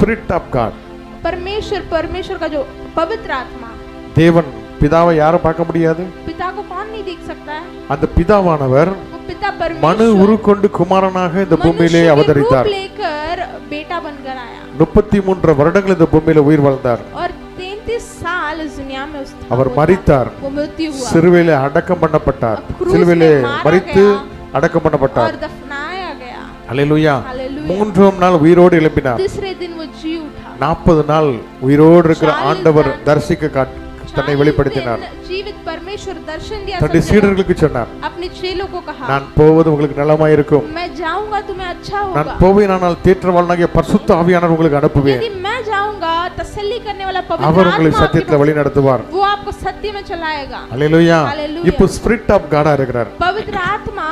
Spirit of God. परमेश्वर का जो पवित्र आत्मा. தேவன் பிதாவை யாரும் பார்க்க முடியாது. पिता को कौन नहीं देख सकता है. அந்த பிதாவானவர் पिता மனு உருக்கொண்டு குமாரனாக இந்த பூமியிலே அவதரித்தார். लेकर बेटा बनकर आया. 33 வருடங்கள் இந்த பூமியில உயிர் வாழ்ந்தார். और 33 साल इस दुनिया में அவர் மரித்தார். சிலுவையிலே அடக்கம் பண்ணப்பட்டார். சிலுவையிலே மரித்து அடக்கம் பண்ணப்பட்டார். और दफनाया गया. அல்லேலூயா. மூன்றாம் நாள் உயிரோடு எழும்பினார். तीसरे दिन वो जी उठा. 40 நாள் உயிரோடு இருக்கிற ஆண்டவர் தரிசிக்க தன்னை வெளிப்படுத்தினார். जीवित परमेश्वर दर्शन दिया. தன்னுடைய சீடர்களுக்கு சொன்னார், अपने चेलों को कहा, நான் போவது உங்களுக்கு நலமாய் இருக்கும். मैं जाऊंगा तुम्हें अच्छा होगा. நான் போவேனானால் தேற்றவாளனாகிய பரிசுத்த ஆவியானவர் உங்களுக்கு அனுப்புவேன். यदि मैं जाऊंगा तसल्ली करने वाला पवित्र அவர் உங்களை சத்தியத்தில் வழி நடத்துவார். वो आपको सत्य में चलाएगा. அல்லேலூயா. இப்போ ஸ்பிரிட் ஆஃப் காடா இருக்கிறார். पवित्र आत्मा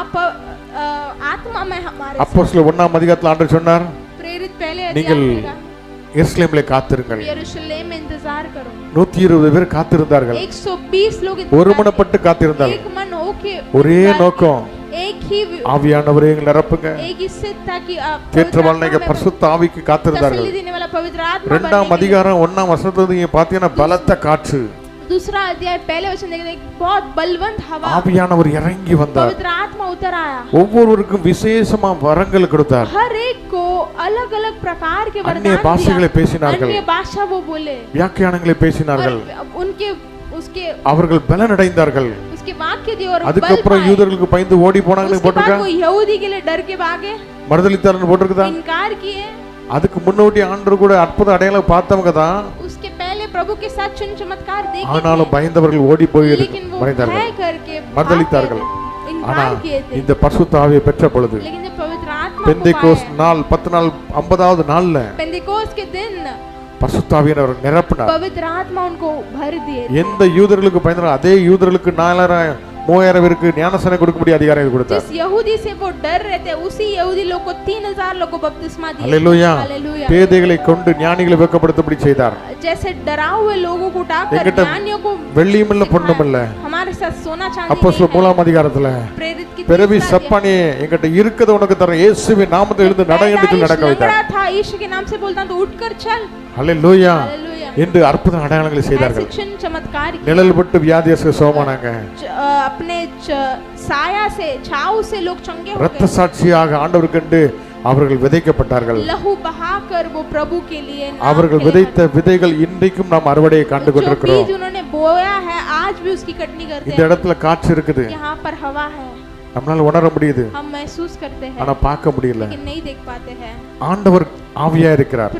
आत्मा में हमारे. அப்போஸ்தலர் 1ஆம் அதிகாரத்தில் ஆண்டவர் சொன்னார், प्रेरित पहले நீங்கள் எருசலேமிலே காத்திருங்கள். यरूशलेम में इंतजार करो. 120 பேர் காத்திருந்தார்கள். 120 लोग ஒருமனப்பட்டு காத்திருந்தார்கள். एक मन होके ஒரே நோக்கம், एक ही ஆவியானவரே எங்களை நிரப்புங்க. एक ही सिद्धा की தேற்றவாளனாகிய பரிசுத்த ஆவிக்கு காத்திருந்தார்கள். तसल्ली देने वाला पवित्र आत्मा. 2ஆம் அதிகாரம் 1ஆம் வசனத்துல நீங்க பாத்தீங்கன்னா பலத்த காற்று. दूसरा अध्याय पहले वचन देखते बहुत बलवंत हवा. ஆவியானவர் இறங்கி வந்தார். पवित्र आत्मा उतर आया. ஒவ்வொருவருக்கும் விசேஷமா வரங்கள் கொடுத்தார். हर एक को अलग-अलग प्रकार के वरदान अन्य भाषाகளை பேசினார்கள். अन्य भाषा वो बोले. வியாக்கியானங்களை பேசினார்கள். उनके उसके அவர்கள் பலன் அடைந்தார்கள். उसके वाक्य दी और அதுக்கு அப்புறம் யூதர்களுக்கு பயந்து ஓடி போனாங்கன்னு போட்டுருக்கா. वो यहूदी के लिए डर के भागे. மறுதலித்தார்னு போட்டுருக்குதா. इनकार किए. அதுக்கு முன்னோடி ஆண்டவர் கூட அற்புத அடையாளம் பார்த்தவங்க தான். उसके पहले प्रभु के साथ चिन्ह चमत्कार देखे. ஆனாலும் பயந்தவர்கள் ஓடி போய் மறைந்தார்கள். மறுதலித்தார்கள். ஆனா இந்த பரிசுத்த ஆவியை பெற்ற பொழுது लेकिन जब पवित्र आत्मा பெந்தேகோஸ்த் நாள் 10 நாள் 50வது நாள்ல पेंटेकोस्ट के दिन பரிசுத்த ஆவியானவர் நிரப்பினார். पवित्र आत्मा उनको भर दिए. எந்த யூதர்களுக்கு பயந்தாரோ அதே யூதர்களுக்கு 4000 3000 பேருக்கு ஞானஸ்நானம் கொடுக்கக்கூடிய அதிகாரம் கொடுத்தார். जिस यहूदी से वो डर रहे थे उसी यहूदी लोग को 3000 लोग को बपतिस्मा दिया. हालेलुया. हालेलुया. பேதைகளை கொண்டு ஞானிகளை வெட்கப்படுத்தும்படி செய்தார். जैसे डराए हुए लोगों को उठाकर ज्ञानियों को வெள்ளியும் இல்ல பொன்னும் இல்ல. हमारे साथ सोना चांदी அப்போஸ்தலர் 3ஆம் அதிகாரத்துல प्रेरित की பிறவி சப்பானே என்கிட்ட இருக்கத உனக்கு தரேன் இயேசுவின் நாமத்தில் எழுந்து நட என்று சொல்லி நடக்க வைத்தார். था यीशु के नाम से बोलता तो उठकर चल. हालेलुया. என்று அற்புத அடையாளங்களை செய்தார்கள். चमत्कार நிழல் பட்டு வியாதியஸ்தர் சுகமானாங்க. अपने साया से छाव से लोग चंगे हो गए. இரத்த சாட்சியாக ஆண்டவருக்கென்று அவர்கள் விதைக்கப்பட்டார்கள். लहू बहाकर वो प्रभु के लिए அவர்கள் விதைத்த விதைகள் இன்றைக்கும் நாம் அறுவடையை கண்டு கொண்டிருக்கிறோம். जो उन्होंने बोया है आज भी उसकी कटनी करते हैं. இந்த இடத்துல காற்று இருக்குது. यहाँ पर हवा है. நம்மால உணர முடியுது. हम महसूस करते हैं. ஆனா பார்க்க முடியல. लेकिन नहीं देख पाते हैं. ஆண்டவர் ஆவியா இருக்கிறார்.